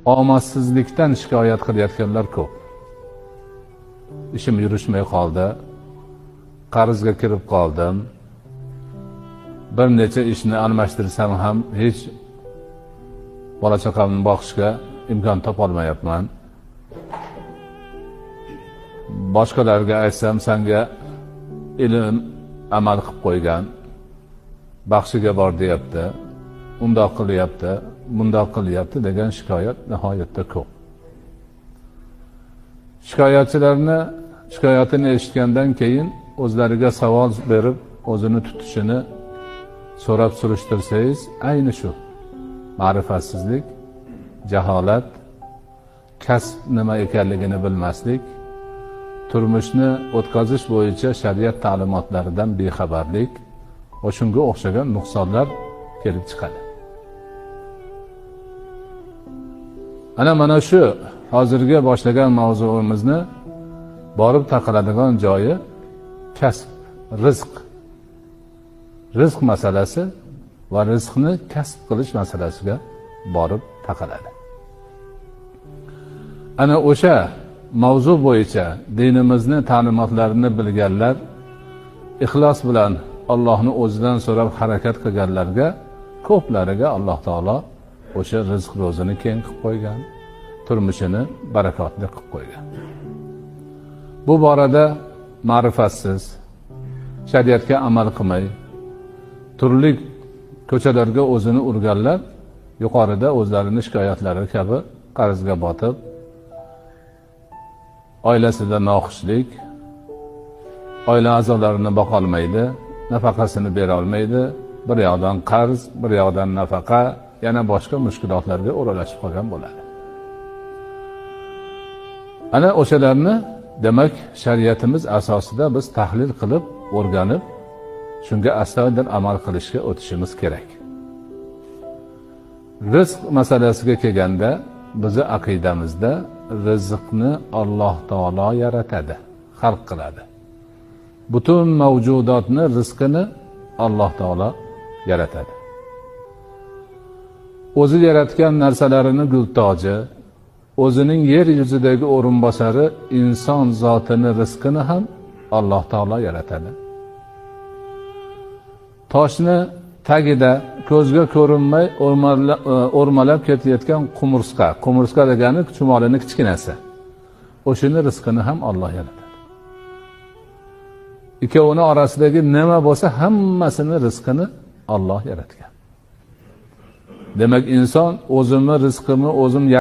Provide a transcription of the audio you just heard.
omadsizlikdan shikoyat qilayotganlar ko'p. Ishim yurishmay qoldi, qarzga kirib qoldim, bir necha ishni almashtirsam ham hech bola chaqamni boqishga imkon topolmayapman. Boshqalarga aytsam, senga ilm amal qilib qo'ygan, baxshiga bor deyapti, undoq qilyapti, bundoq qilyapti degan shikoyat nihoyatda ko'p. Shikoyatini eshitgandan keyin o'zlariga savol berib, o'zini tutishini so'rab surishtirsangiz, ayni shu ma'rifatsizlik, jaholat, kasb nima ekanligini bilmaslik, turmushni o'tkazish bo'yicha shariat ta'limotlaridan bexabarlik va shunga o'xshagan nuqsonlar kelib chiqadi. Mana shu hozirgi boshlagan mavzuimizni borib taqaladigan joyi kasb, rizq. Rizq masalasi va rizqni kasb qilish masalasiga borib taqaladi. Ana o'sha mavzu bo'yicha dinimizni ta'limotlarini bilganlar, ixlos bilan Allohni o'zidan so'rab harakat qilganlarga, ko'plariga Alloh taolo o'sha rizq ro'zini keng qilib qo'ygan, turmushini barakotli qilib qo'ygan. Bu borada ma'rifatsiz, shariatga amal qilmay, turli ko'chalarga o'zini urganlar yuqorida o'zlarini shikoyatlari kabi qarzga botib, oilasida noxushlik, oila a'zolarini boqolmaydi, nafaqasini bera olmaydi, bir yoqdan qarz, bir yoqdan nafaqa, yana boshqa mushkulotlarga o'ralashib qolgan bo'ladi. Ana o'shalarni demak shariatimiz asosida biz tahlil qilib, o'rganib, shunga astoydil amal qilishga o'tishimiz kerak. Rizq masalasiga kelganda, bizi aqidamizda rizqni Alloh taolo yaratadi, xalq qiladi. Butun mavjudotni rizqini Alloh taolo yaratadi. O'zi yaratgan narsalarini gultoji, o'zining yer yuzidagi o'rinbosari inson zotini rizqini ham Alloh taolo yaratadi. Toshni tagida ko'zga ko'rinmay o'rmalab ketayotgan qumursqa degani chumolini kichkinasi. O'shini rizqini ham Alloh yaratadi. Ikkovining orasidagi nima bo'lsa, hammasini rizqini Alloh yaratgan. Demak, inson o'zimni rizqimni o'zim